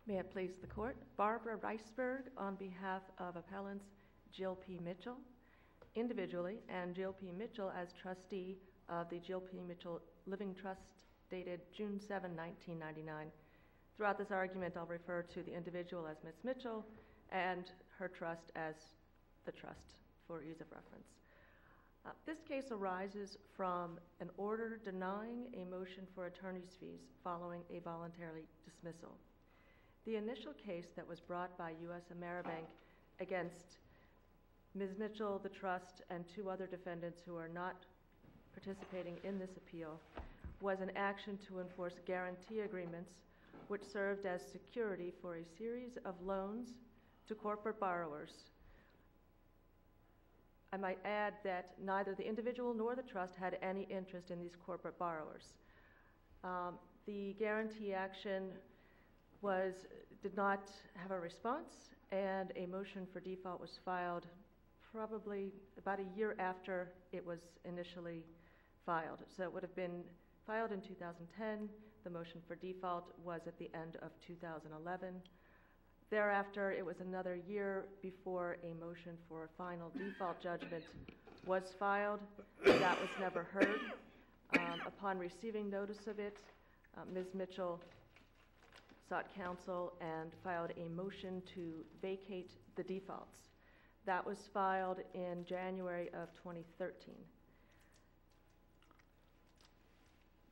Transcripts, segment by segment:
May it please the Court. Barbara Reisberg on behalf of Appellants Jill P. Mitchell individually and Jill P. Mitchell as trustee of the Jill P. Mitchell Living Trust dated June 7, 1999. Throughout this argument, I'll refer to the individual as Ms. Mitchell and her trust as the trust for ease of reference. This case arises from an order denying a motion for attorney's fees following a voluntary dismissal. The initial case that was brought by U.S. Amerib Ank against Ms. Mitchell, the trust, and two other defendants who are not participating in this appeal was an action to enforce guarantee agreements which served as security for a series of loans to corporate borrowers. I might add that neither the individual nor the trust had any interest in these corporate borrowers. The guarantee action did not have a response, and a motion for default was filed probably about a year after it was initially filed. So it would have been filed in 2010. The motion for default was at the end of 2011. Thereafter, it was another year before a motion for a final default judgment was filed. That was never heard. Upon receiving notice of it, Ms. Mitchell sought counsel and filed a motion to vacate the defaults. That was filed in January of 2013.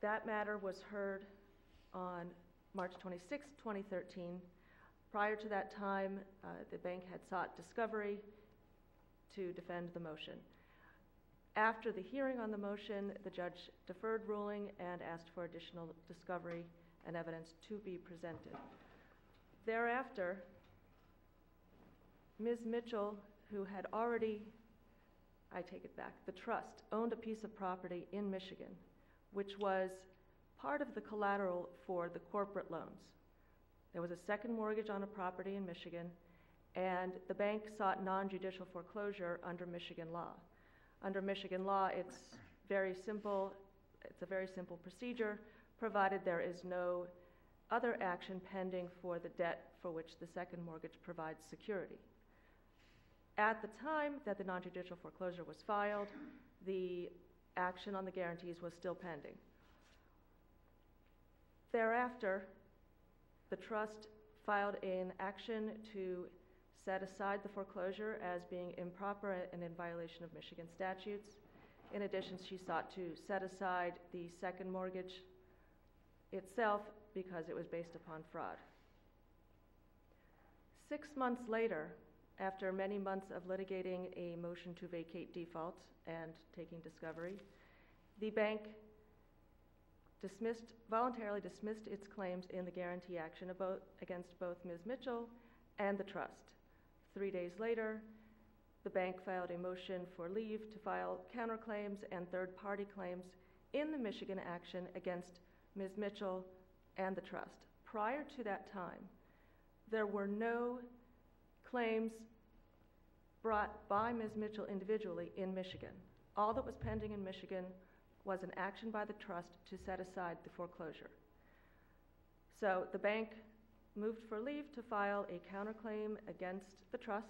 That matter was heard on March 26, 2013. Prior to that time, the bank had sought discovery to defend the motion. After the hearing on the motion, the judge deferred ruling and asked for additional discovery and evidence to be presented. Thereafter, Ms. Mitchell, who had already, I take it back, the trust owned a piece of property in Michigan, which was part of the collateral for the corporate loans. There was a second mortgage on a property in Michigan, and the bank sought non-judicial foreclosure under Michigan law. Under Michigan law, it's very simple. It's a very simple procedure, provided there is no other action pending for the debt for which the second mortgage provides security. At the time that the non-judicial foreclosure was filed, the action on the guarantees was still pending. Thereafter, the trust filed an action to set aside the foreclosure as being improper and in violation of Michigan statutes. In addition, she sought to set aside the second mortgage itself because it was based upon fraud. 6 months later, after many months of litigating a motion to vacate default and taking discovery, the bank voluntarily dismissed its claims in the guarantee action against both Ms. Mitchell and the trust. 3 days later, the bank filed a motion for leave to file counterclaims and third-party claims in the Michigan action against Ms. Mitchell and the trust. Prior to that time, there were no claims brought by Ms. Mitchell individually in Michigan. All that was pending in Michigan was an action by the trust to set aside the foreclosure. So the bank moved for leave to file a counterclaim against the trust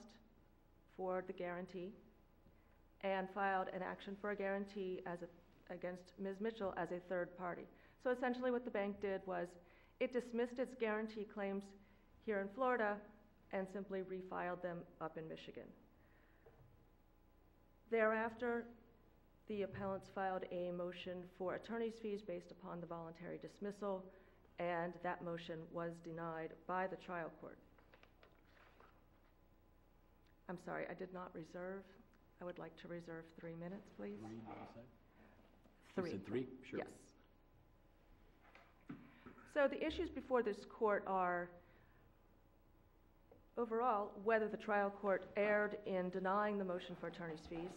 for the guarantee and filed an action for a guarantee against Ms. Mitchell as a third party. So essentially what the bank did was it dismissed its guarantee claims here in Florida and simply refiled them up in Michigan. Thereafter, the appellants filed a motion for attorney's fees based upon the voluntary dismissal, and that motion was denied by the trial court. I'm sorry, I did not reserve. I would like to reserve 3 minutes, please. Three. You said 3? Sure. Yes. So the issues before this court are, overall, whether the trial court erred in denying the motion for attorney's fees,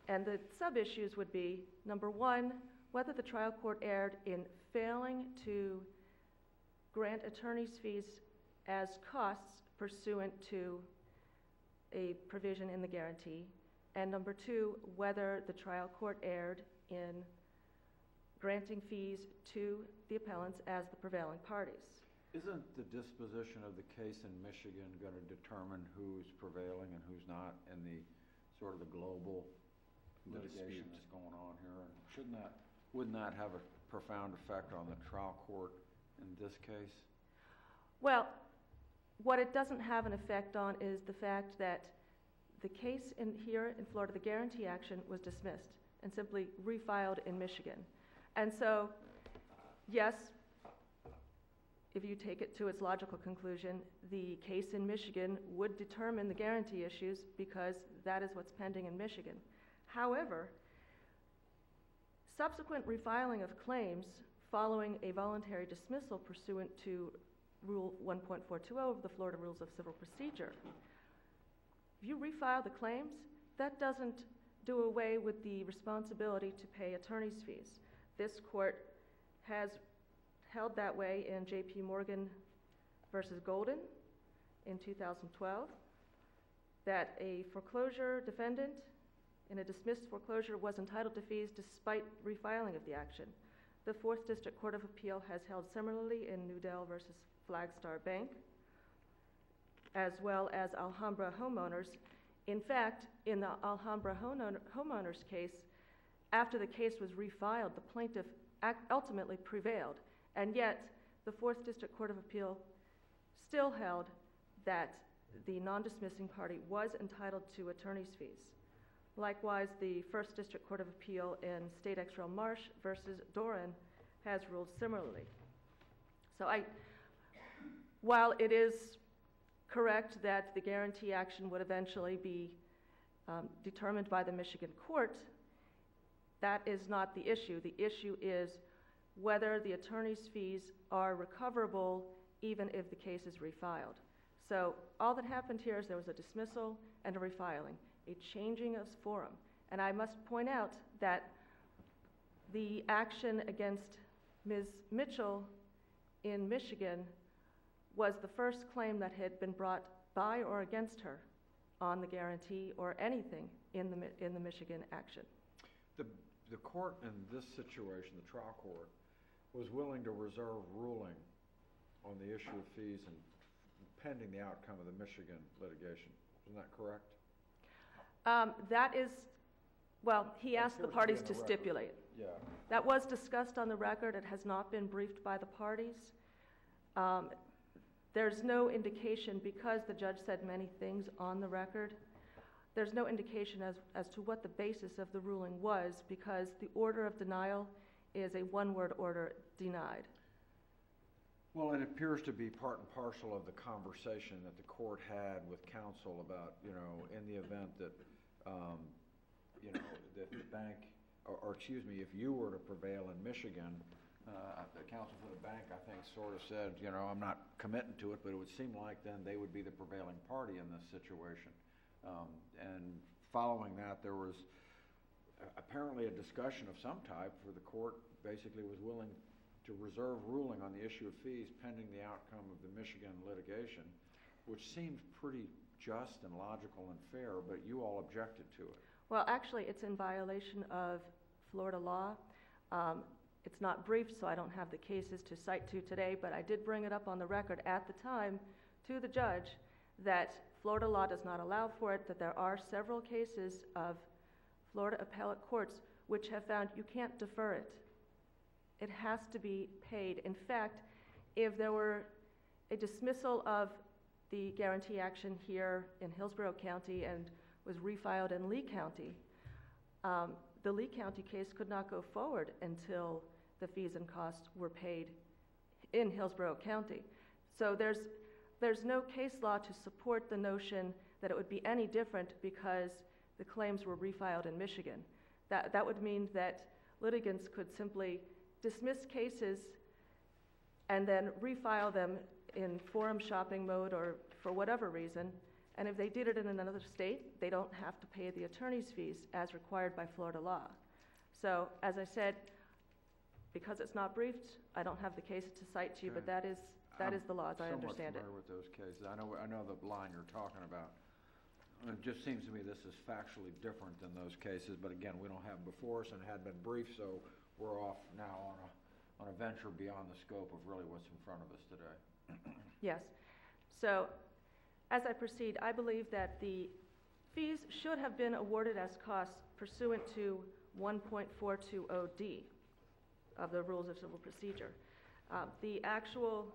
and the sub-issues would be, number one, whether the trial court erred in failing to grant attorney's fees as costs pursuant to a provision in the guarantee, and number two, whether the trial court erred in granting fees to the appellants as the prevailing parties. Isn't the disposition of the case in Michigan going to determine who's prevailing and who's not in the sort of the global litigation that's going on here? And wouldn't that have a profound effect on the trial court in this case? Well, what it doesn't have an effect on is the fact that the case here in Florida, the guarantee action, was dismissed and simply refiled in Michigan. And so, yes, if you take it to its logical conclusion, the case in Michigan would determine the guarantee issues because that is what's pending in Michigan. However, subsequent refiling of claims following a voluntary dismissal pursuant to Rule 1.420 of the Florida Rules of Civil Procedure, if you refile the claims, that doesn't do away with the responsibility to pay attorney's fees. This court has held that way in J.P. Morgan versus Golden in 2012, that a foreclosure defendant in a dismissed foreclosure was entitled to fees despite refiling of the action. The 4th District Court of Appeal has held similarly in Newdell versus Flagstar Bank, as well as Alhambra Homeowners. In fact, in the Alhambra Homeowners case, after the case was refiled, the plaintiff ultimately prevailed, and yet the 4th District Court of Appeal still held that the non-dismissing party was entitled to attorney's fees. Likewise, the 1st District Court of Appeal in State Ex Rel Marsh versus Doran has ruled similarly. So while it is correct that the guarantee action would eventually be determined by the Michigan court, that is not the issue. The issue is whether the attorney's fees are recoverable even if the case is refiled. So all that happened here is there was a dismissal and a refiling, a changing of forum. And I must point out that the action against Ms. Mitchell in Michigan was the first claim that had been brought by or against her on the guarantee or anything in the Michigan action. The court in this situation, the trial court, was willing to reserve ruling on the issue of fees and pending the outcome of the Michigan litigation. Isn't that correct? That is, well, he asked the parties to stipulate. Yeah. That was discussed on the record. It has not been briefed by the parties. There's no indication, because the judge said many things on the record, there's no indication as to what the basis of the ruling was, because the order of denial is a one-word order, denied. Well, it appears to be part and parcel of the conversation that the court had with counsel about, in the event that, that the bank, or excuse me, if you were to prevail in Michigan, the counsel for the bank, I think, sort of said, I'm not committing to it, but it would seem like then they would be the prevailing party in this situation. And following that, there was apparently a discussion of some type where the court basically was willing to reserve ruling on the issue of fees pending the outcome of the Michigan litigation, which seemed pretty just and logical and fair, but you all objected to it. Well, actually, it's in violation of Florida law. It's not briefed, so I don't have the cases to cite to today, but I did bring it up on the record at the time to the judge that Florida law does not allow for it, that there are several cases of Florida appellate courts which have found you can't defer it. It has to be paid. In fact, if there were a dismissal of the guarantee action here in Hillsborough County and was refiled in Lee County, the Lee County case could not go forward until the fees and costs were paid in Hillsborough County. So there's no case law to support the notion that it would be any different because the claims were refiled in Michigan. That would mean that litigants could simply dismiss cases and then refile them in forum shopping mode or for whatever reason, and if they did it in another state, they don't have to pay the attorney's fees as required by Florida law. So, as I said, because it's not briefed, I don't have the case to cite to you, but that is the law as I understand it. I'm somewhat familiar with those cases. I know the line you're talking about. It just seems to me this is factually different than those cases, but again, we don't have them before us and it had been briefed, so we're off now on a venture beyond the scope of really what's in front of us today. Yes. So, as I proceed, I believe that the fees should have been awarded as costs pursuant to 1.420D of the Rules of Civil Procedure. The actual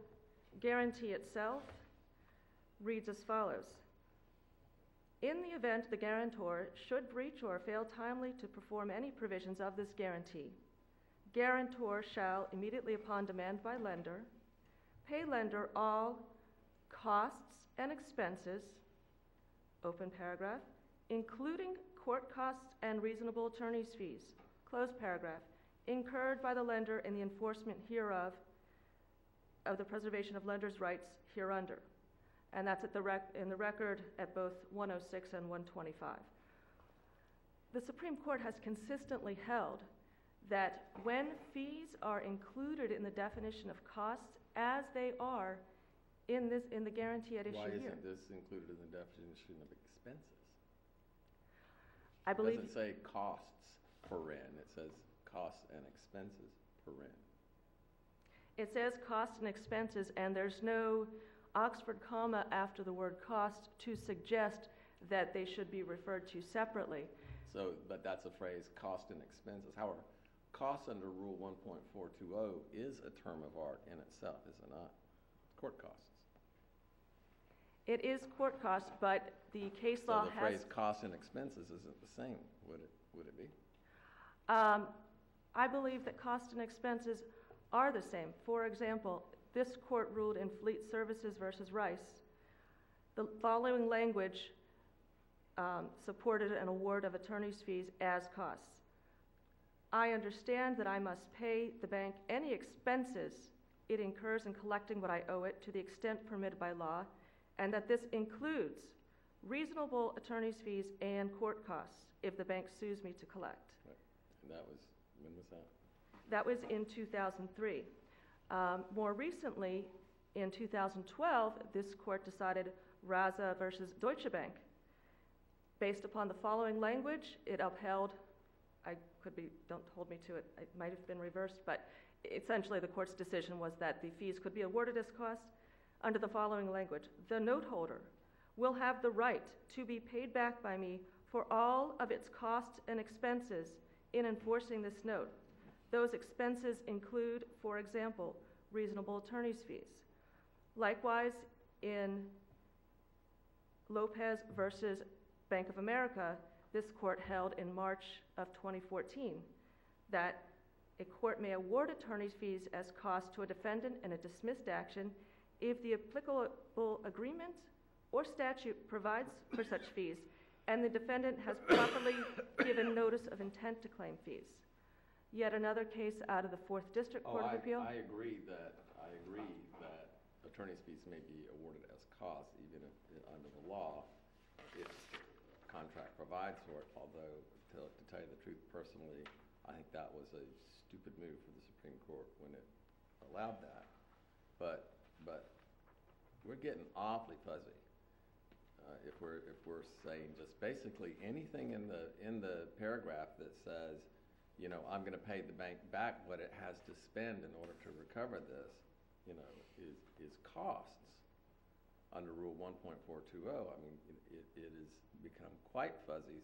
guarantee itself reads as follows. In the event the guarantor should breach or fail timely to perform any provisions of this guarantee, guarantor shall, immediately upon demand by lender, pay lender all costs and expenses, open paragraph, including court costs and reasonable attorney's fees, close paragraph, incurred by the lender in the enforcement hereof of the preservation of lender's rights hereunder. And that's at in the record at both 106 and 125. The Supreme Court has consistently held that when fees are included in the definition of costs as they are in the guarantee at issue here. Why isn't this included in the definition of expenses? I believe It doesn't say costs per ren, it says costs and expenses per ren. it says costs and expenses, and there's no Oxford comma after the word cost to suggest that they should be referred to separately. So, but that's a phrase, cost and expenses. However, costs under Rule 1.420 is a term of art in itself, is it not? Court costs. It is court costs, but the case law So the phrase costs and expenses isn't the same, would it be? I believe that costs and expenses are the same. For example, this court ruled in Fleet Services versus Rice, the following language supported an award of attorney's fees as costs. I understand that I must pay the bank any expenses it incurs in collecting what I owe it to the extent permitted by law, and that this includes reasonable attorney's fees and court costs if the bank sues me to collect. Right. And that was, when was that? That was in 2003. More recently, in 2012, this court decided Raza versus Deutsche Bank. Based upon the following language, it upheld, I could be, don't hold me to it, it might have been reversed, but essentially the court's decision was that the fees could be awarded as costs under the following language. The note holder will have the right to be paid back by me for all of its costs and expenses in enforcing this note. Those expenses include, for example, reasonable attorney's fees. Likewise, in Lopez versus Bank of America, this court held in March of 2014 that a court may award attorney's fees as costs to a defendant in a dismissed action if the applicable agreement or statute provides for such fees and the defendant has properly given notice of intent to claim fees. Yet another case out of the 4th District Court of Appeal. I agree that attorney's fees may be awarded as costs, even if under the law, if the contract provides for it. Although, to tell you the truth, personally, I think that was a stupid move for the Supreme Court when it allowed that. But we're getting awfully fuzzy if we're saying just basically anything in the paragraph that says, you know, I'm going to pay the bank back what it has to spend in order to recover this, you know, is costs under Rule 1.420. I mean, it has become quite fuzzy,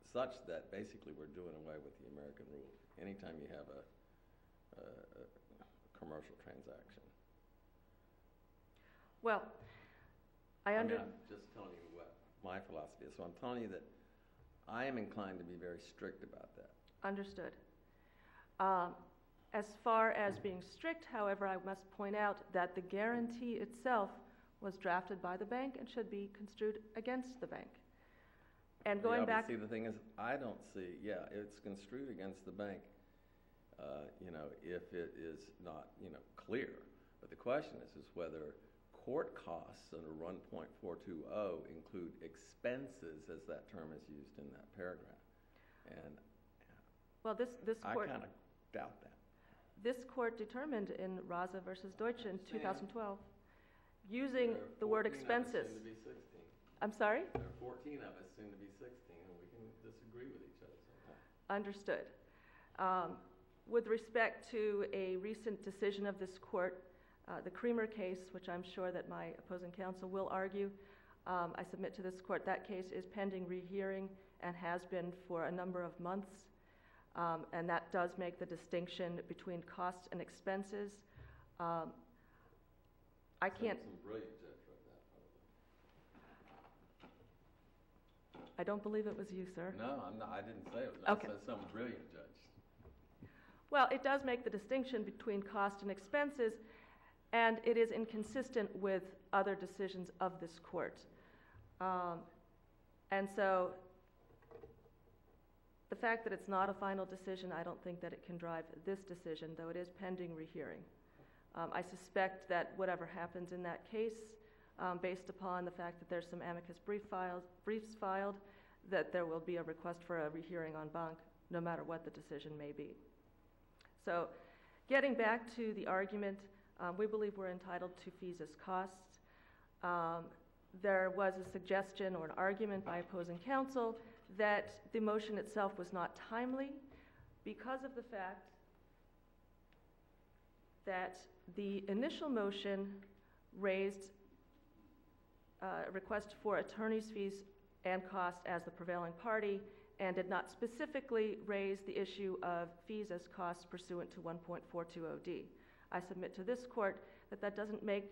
such that basically we're doing away with the American rule anytime you have a commercial transaction. Well, I'm just telling you what my philosophy is. So I'm telling you that I am inclined to be very strict about that. Understood. As far as being strict, however, I must point out that the guarantee itself was drafted by the bank and should be construed against the bank. And going back... See, the thing is, I don't see, it's construed against the bank, you know, if it is not, you know, clear. But the question is whether court costs under 1.420 include expenses, as that term is used in that paragraph. And well, this court... I kind of doubt that. This court determined in Raza versus Deutsche in 2012, using the word expenses. Soon to be 16. I'm sorry? There are 14 of us, soon to be 16, and we can disagree with each other sometimes. Understood. With respect to a recent decision of this court, the Creamer case, which I'm sure that my opposing counsel will argue, I submit to this court that case is pending rehearing and has been for a number of months, and that does make the distinction between costs and expenses. I can't... Some brilliant judge wrote that. I don't believe it was you, sir. No, I'm not, I didn't say it was. Okay. I said some brilliant judge. Well, it does make the distinction between cost and expenses, and it is inconsistent with other decisions of this court. And so the fact that it's not a final decision, I don't think that it can drive this decision, though it is pending rehearing. I suspect that whatever happens in that case, based upon the fact that there's some amicus briefs filed, that there will be a request for a rehearing en banc, no matter what the decision may be. So getting back to the argument, we believe we're entitled to fees as costs. There was a suggestion or an argument by opposing counsel that the motion itself was not timely because of the fact that the initial motion raised a request for attorney's fees and costs as the prevailing party and did not specifically raise the issue of fees as costs pursuant to 1.420D. I submit to this court that that doesn't make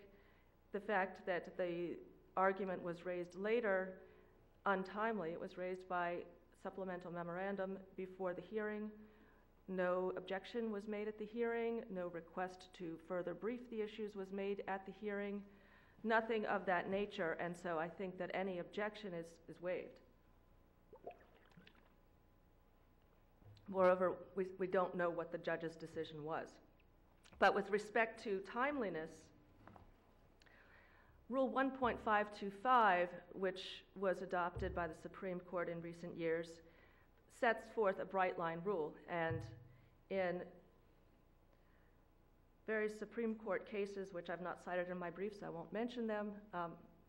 the fact that the argument was raised later untimely. It was raised by supplemental memorandum before the hearing. No objection was made at the hearing. No request to further brief the issues was made at the hearing. Nothing of that nature, and so I think that any objection is waived. Moreover, we don't know what the judge's decision was. But with respect to timeliness, Rule 1.525, which was adopted by the Supreme Court in recent years, sets forth a bright line rule. And in various Supreme Court cases, which I've not cited in my briefs, I won't mention them,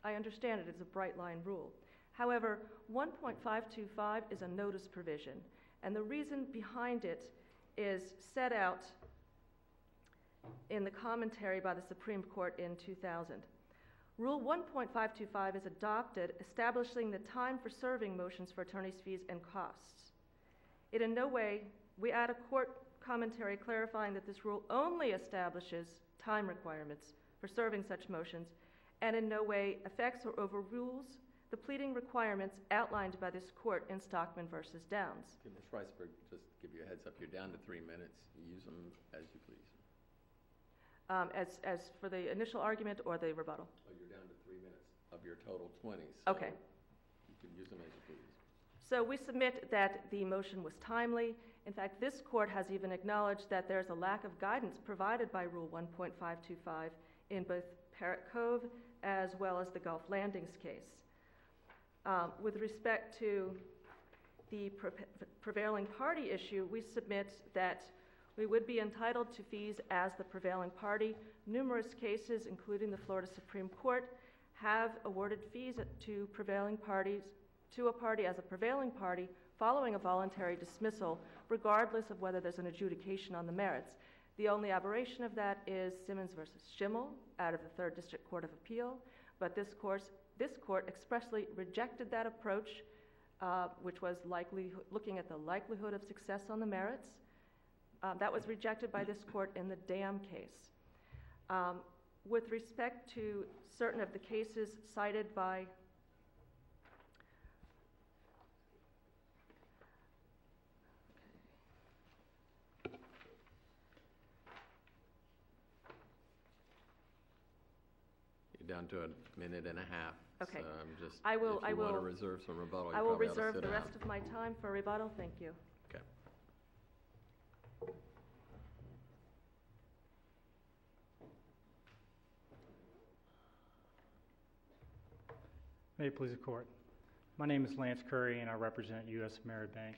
I understand it is a bright line rule. However, 1.525 is a notice provision, and the reason behind it is set out in the commentary by the Supreme Court in 2000. Rule 1.525 is adopted, establishing the time for serving motions for attorney's fees and costs. It in no way, we add a court commentary clarifying that this rule only establishes time requirements for serving such motions and in no way affects or overrules the pleading requirements outlined by this court in Stockman v. Downs. Okay, Ms. Reisberg, just give you a heads up, you're down to 3 minutes. Use them as you please. As for the initial argument or the rebuttal? Oh, you're down to 3 minutes of your total 20. So okay. You can use them as you please. So we submit that the motion was timely. In fact, this court has even acknowledged that there's a lack of guidance provided by Rule 1.525 in both Parrott Cove as well as the Gulf Landings case. With respect to the prevailing party issue, we submit that we would be entitled to fees as the prevailing party. Numerous cases, including the Florida Supreme Court, have awarded fees to prevailing parties, to a party as a prevailing party following a voluntary dismissal, regardless of whether there's an adjudication on the merits. The only aberration of that is Simmons v. Schimmel out of the 3rd District Court of Appeal, but this court expressly rejected that approach, which was looking at the likelihood of success on the merits. That was rejected by this court in the Dam case. With respect to certain of the cases cited by You're down to a minute and a half. Okay. So I'm just, I will want to reserve some rebuttal, you I will probably ought to reserve sit the down. rest of my time for rebuttal. Thank you. Okay. May it please the Court. My name is Lance Curry, and I represent U.S. Amerib Ank.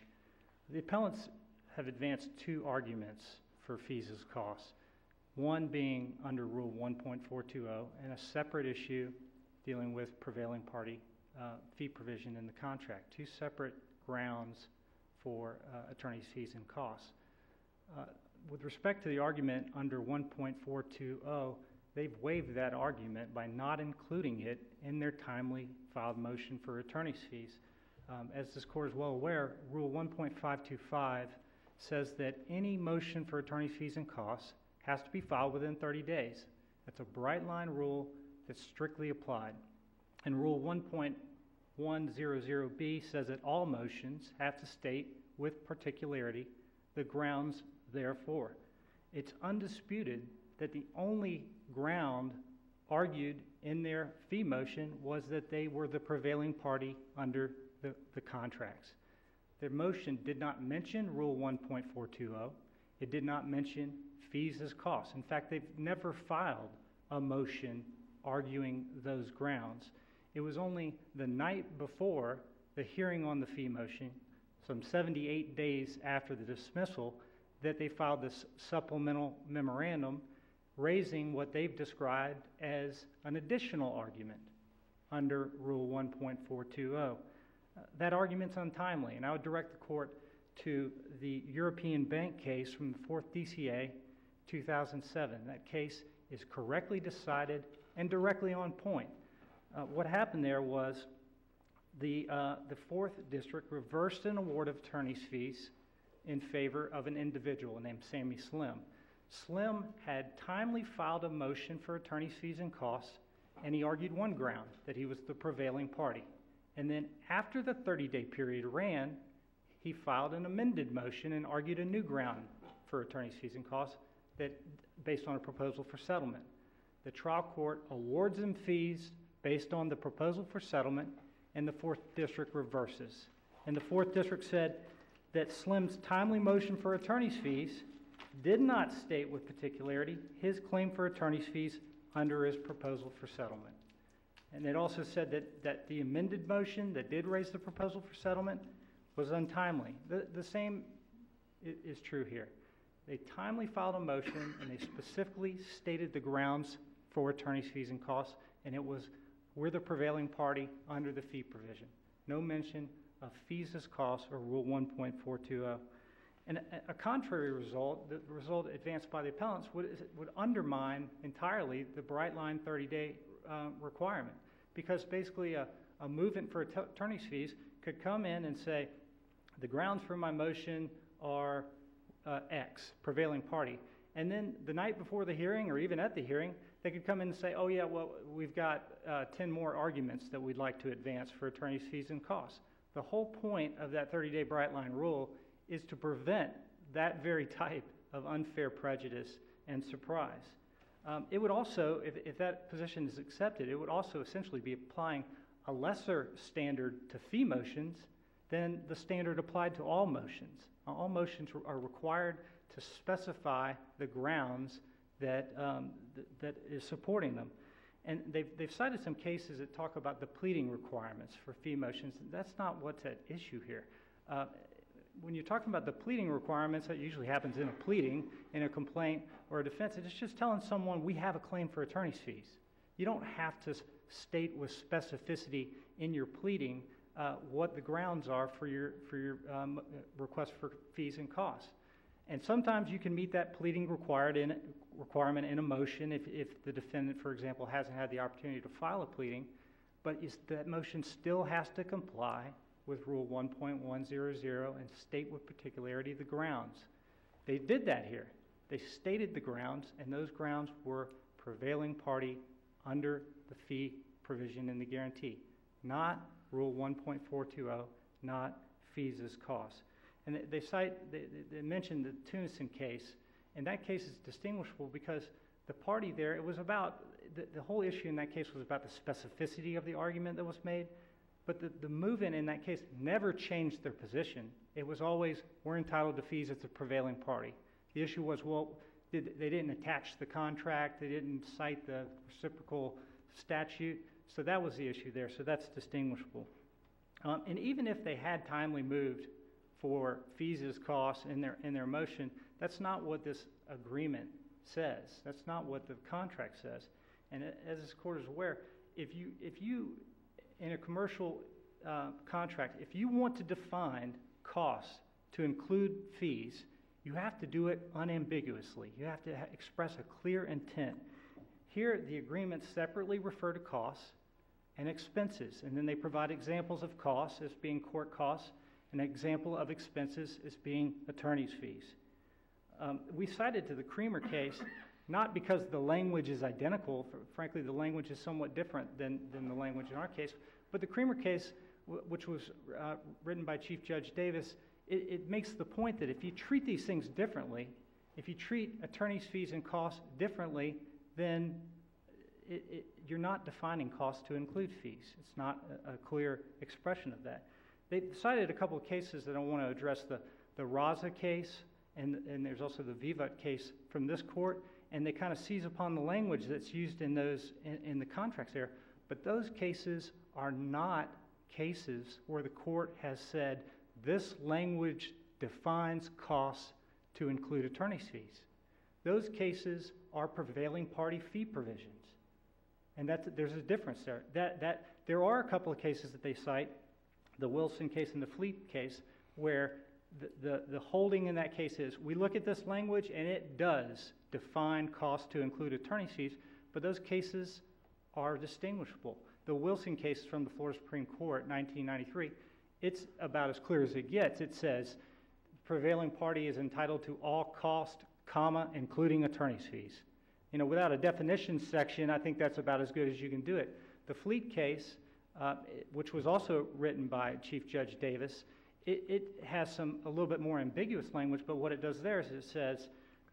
The appellants have advanced 2 arguments for fees as costs, one being under Rule 1.420 and a separate issue dealing with prevailing party fee provision in the contract, 2 separate grounds for attorney's fees and costs. with respect to the argument under 1.420, they've waived that argument by not including it in their timely filed motion for attorney's fees. As this court is well aware, Rule 1.525 says that any motion for attorney's fees and costs has to be filed within 30 days. That's a bright line rule that's strictly applied. And Rule 1.100B says that all motions have to state with particularity the grounds therefore. It's undisputed that the only ground argued in their fee motion was that they were the prevailing party under the contracts. Their motion did not mention Rule 1.420. It did not mention fees as costs. In fact, they've never filed a motion arguing those grounds. It was only the night before the hearing on the fee motion, some 78 days after the dismissal, that they filed this supplemental memorandum raising what they've described as an additional argument under Rule 1.420. That argument's untimely, and I would direct the court to the European bank case from the 4th DCA, 2007. That case is correctly decided and directly on point. What happened there was the 4th District reversed an award of attorney's fees in favor of an individual named Sammy Slim. Slim had timely filed a motion for attorney's fees and costs, and he argued one ground, that he was the prevailing party. And then after the 30-day period ran, he filed an amended motion and argued a new ground for attorney's fees and costs that based on a proposal for settlement. The trial court awards him fees based on the proposal for settlement, and the 4th District reverses. And the 4th District said that Slim's timely motion for attorney's fees did not state with particularity his claim for attorney's fees under his proposal for settlement. And it also said that the amended motion that did raise the proposal for settlement was untimely. The same is true here. They timely filed a motion, and they specifically stated the grounds for attorney's fees and costs, and it was, we're the prevailing party under the fee provision. No mention of fees as costs or Rule 1.420. And a contrary result, the result advanced by the appellants, would undermine entirely the bright line 30-day requirement, because basically a movement for attorney's fees could come in and say, the grounds for my motion are X, prevailing party. And then the night before the hearing, or even at the hearing, they could come in and say, oh yeah, well, we've got 10 more arguments that we'd like to advance for attorney's fees and costs. The whole point of that 30-day bright line rule is to prevent that very type of unfair prejudice and surprise. It would also, if that position is accepted, it would also essentially be applying a lesser standard to fee motions than the standard applied to all motions. All motions are required to specify the grounds that is supporting them. And they've cited some cases that talk about the pleading requirements for fee motions. That's not what's at issue here. When you're talking about the pleading requirements, that usually happens in a pleading, in a complaint, or a defense. It's just telling someone we have a claim for attorney's fees. You don't have to state with specificity in your pleading what the grounds are for your request for fees and costs. And sometimes you can meet that pleading requirement in a motion if the defendant, for example, hasn't had the opportunity to file a pleading, but that motion still has to comply with Rule 1.100 and state with particularity the grounds. They did that here. They stated the grounds, and those grounds were prevailing party under the fee provision in the guarantee, not Rule 1.420, not fees as costs. And they mentioned the Tunison case, and that case is distinguishable because the party there, it was about, the whole issue in that case was about the specificity of the argument that was made, but the move-in in that case never changed their position. It was always, we're entitled to fees as the prevailing party. The issue was, well, they didn't attach the contract, they didn't cite the reciprocal statute, so that was the issue there, so that's distinguishable. And even if they had timely moved for fees as costs in their motion, that's not what this agreement says. That's not what the contract says. And as this court is aware, if you in a commercial contract, if you want to define costs to include fees, you have to do it unambiguously. You have to express a clear intent. Here, the agreements separately refer to costs and expenses, and then they provide examples of costs as being court costs, an example of expenses as being attorney's fees. We cited to the Creamer case, not because the language is identical, frankly the language is somewhat different than the language in our case, but the Creamer case, which was written by Chief Judge Davis, it makes the point that if you treat these things differently, if you treat attorney's fees and costs differently, then you're not defining costs to include fees. It's not a clear expression of that. They cited a couple of cases that I want to address, the Raza case, and there's also the Vivat case from this court, and they kind of seize upon the language that's used in those in the contracts there. But those cases are not cases where the court has said this language defines costs to include attorney's fees. Those cases are prevailing party fee provisions. And there's a difference there. There are a couple of cases that they cite, the Wilson case and the Fleet case, where the holding in that case is, we look at this language and it does define costs to include attorney's fees, but those cases are distinguishable. The Wilson case from the Florida Supreme Court, 1993, it's about as clear as it gets. It says, prevailing party is entitled to all cost, comma, including attorney's fees. You know, without a definition section, I think that's about as good as you can do it. The Fleet case, which was also written by Chief Judge Davis, it has a little bit more ambiguous language, but what it does there is it says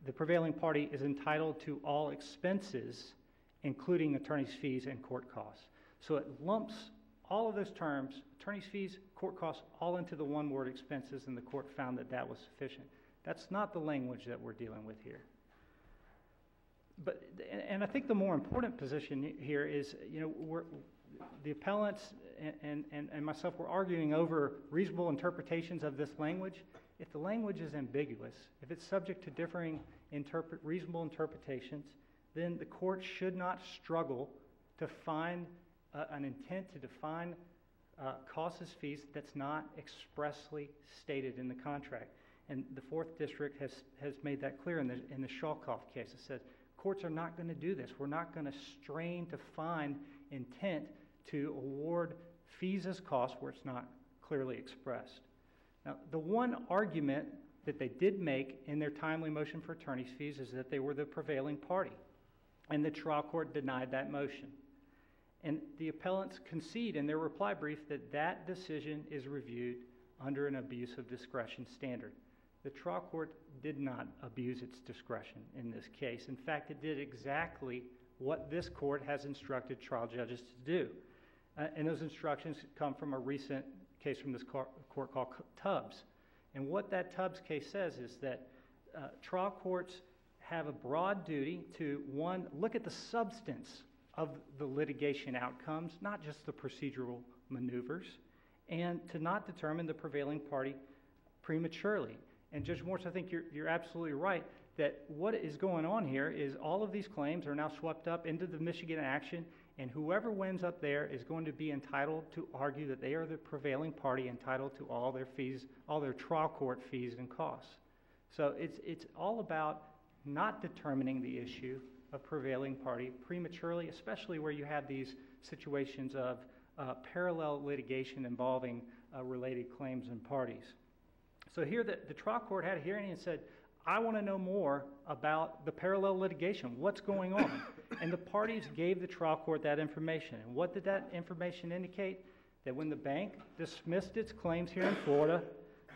the prevailing party is entitled to all expenses, including attorney's fees and court costs. So it lumps all of those terms, attorney's fees, court costs, all into the one word expenses, and the court found that that was sufficient. That's not the language that we're dealing with here. But, and I think the more important position here is, you know, the appellants and myself were arguing over reasonable interpretations of this language. If the language is ambiguous, if it's subject to differing reasonable interpretations, then the court should not struggle to find an intent to define costs as fees that's not expressly stated in the contract. And the Fourth District has made that clear in the Shawkoff case. It says courts are not going to do this. We're not going to strain to find intent to award fees as costs where it's not clearly expressed. Now, the one argument that they did make in their timely motion for attorney's fees is that they were the prevailing party, and the trial court denied that motion. And the appellants concede in their reply brief that that decision is reviewed under an abuse of discretion standard. The trial court did not abuse its discretion in this case. In fact, it did exactly what this court has instructed trial judges to do. And those instructions come from a recent case from this court called Tubbs. And what that Tubbs case says is that trial courts have a broad duty to, one, look at the substance of the litigation outcomes, not just the procedural maneuvers, and to not determine the prevailing party prematurely. And Judge Morse, I think you're absolutely right that what is going on here is all of these claims are now swept up into the Michigan action, and whoever wins up there is going to be entitled to argue that they are the prevailing party entitled to all their fees, all their trial court fees and costs. So it's all about not determining the issue of prevailing party prematurely, especially where you have these situations of parallel litigation involving related claims and parties. So here the trial court had a hearing and said, I want to know more about the parallel litigation. What's going on? And the parties gave the trial court that information. And what did that information indicate? That when the bank dismissed its claims here in Florida,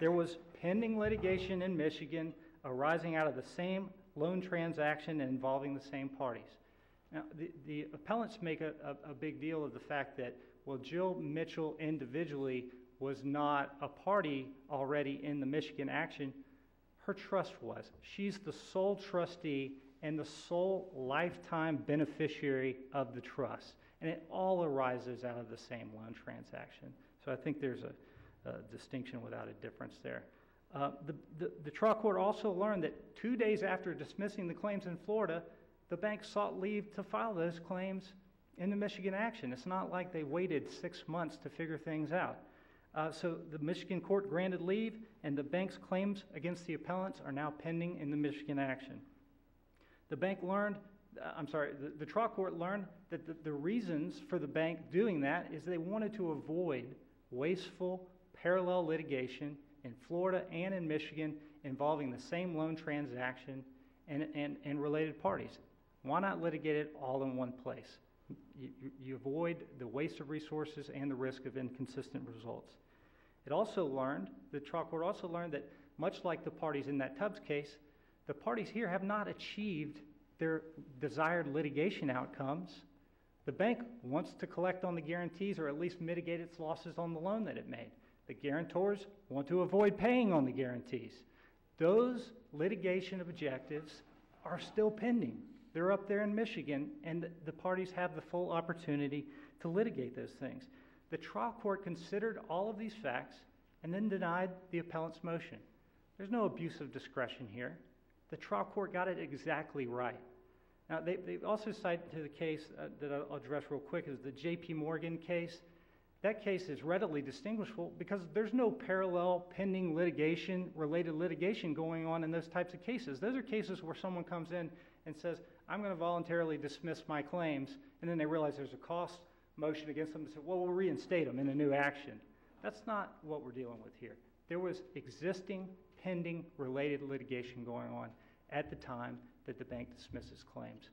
there was pending litigation in Michigan arising out of the same loan transaction and involving the same parties. Now, the appellants make a big deal of the fact that, well, Jill Mitchell individually was not a party already in the Michigan action. Her trust was. She's the sole trustee and the sole lifetime beneficiary of the trust. And it all arises out of the same loan transaction. So I think there's a distinction without a difference there. The trial court also learned that 2 days after dismissing the claims in Florida, the bank sought leave to file those claims in the Michigan action. It's not like they waited 6 months to figure things out. So the Michigan court granted leave, and the bank's claims against the appellants are now pending in the Michigan action. The bank learned, the trial court learned that the reasons for the bank doing that is they wanted to avoid wasteful parallel litigation in Florida and in Michigan involving the same loan transaction and related parties. Why not litigate it all in one place? You avoid the waste of resources and the risk of inconsistent results. The trial court also learned that much like the parties in that Tubbs case, the parties here have not achieved their desired litigation outcomes. The bank wants to collect on the guarantees or at least mitigate its losses on the loan that it made. The guarantors want to avoid paying on the guarantees. Those litigation objectives are still pending. They're up there in Michigan, and the parties have the full opportunity to litigate those things. The trial court considered all of these facts and then denied the appellant's motion. There's no abuse of discretion here. The trial court got it exactly right. Now, they also cite to the case that I'll address real quick is the J.P. Morgan case. That case is readily distinguishable because there's no parallel pending litigation, related litigation going on in those types of cases. Those are cases where someone comes in and says, I'm going to voluntarily dismiss my claims, and then they realize there's a cost motion against them and say, well, we'll reinstate them in a new action. That's not what we're dealing with here. There was existing pending related litigation going on at the time that the bank dismisses claims.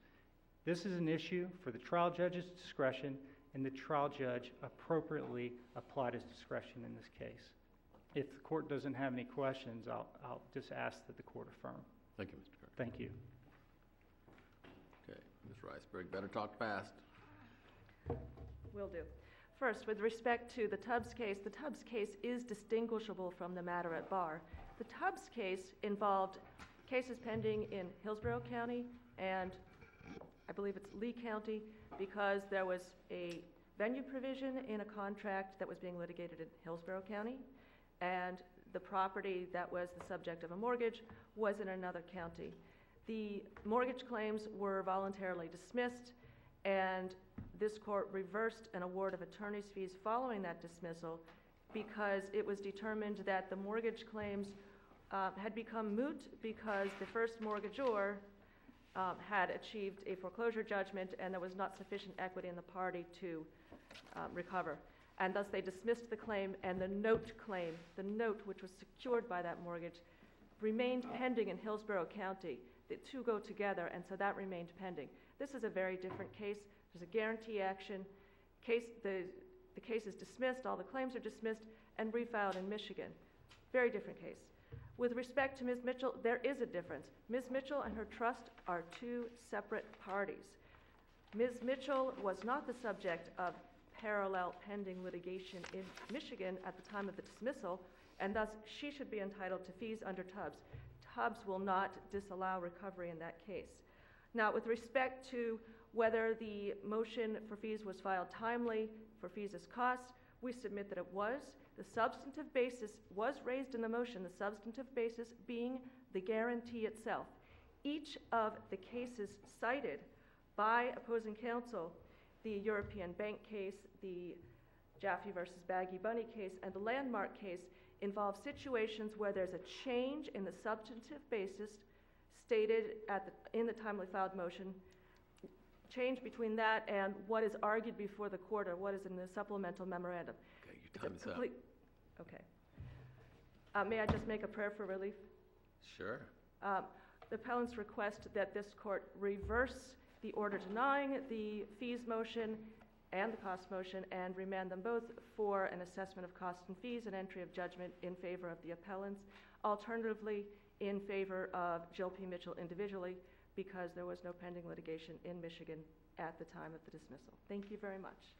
This is an issue for the trial judge's discretion, and the trial judge appropriately applied his discretion in this case. If the court doesn't have any questions, I'll just ask that the court affirm. Thank you, Mr. Kirk. Thank you. Okay, Ms. Riceberg, better talk fast. Will do. First, with respect to the Tubbs case is distinguishable from the matter at bar. The Tubbs case involved cases pending in Hillsborough County and I believe it's Lee County because there was a venue provision in a contract that was being litigated in Hillsborough County, and the property that was the subject of a mortgage was in another county. The mortgage claims were voluntarily dismissed, and this court reversed an award of attorney's fees following that dismissal because it was determined that the mortgage claims had become moot because the first mortgagor had achieved a foreclosure judgment and there was not sufficient equity in the party to recover. And thus they dismissed the claim, and the note claim, the note which was secured by that mortgage, remained pending in Hillsborough County. The two go together, and so that remained pending. This is a very different case. There's a guarantee action. The case is dismissed, all the claims are dismissed, and refiled in Michigan. Very different case. With respect to Ms. Mitchell, there is a difference. Ms. Mitchell and her trust are two separate parties. Ms. Mitchell was not the subject of parallel pending litigation in Michigan at the time of the dismissal, and thus she should be entitled to fees under Tubbs. Tubbs will not disallow recovery in that case. Now, with respect to whether the motion for fees was filed timely for fees as costs, we submit that it was. The substantive basis was raised in the motion, the substantive basis being the guarantee itself. Each of the cases cited by opposing counsel, the European bank case, the Jaffe versus Baggy Bunny case, and the Landmark case, involve situations where there's a change in the substantive basis stated in the timely filed motion, change between that and what is argued before the court or what is in the supplemental memorandum. Okay, your time is up. Okay. May I just make a prayer for relief? Sure. The appellants request that this court reverse the order denying the fees motion and the cost motion and remand them both for an assessment of costs and fees and entry of judgment in favor of the appellants, alternatively in favor of Jill P. Mitchell individually because there was no pending litigation in Michigan at the time of the dismissal. Thank you very much.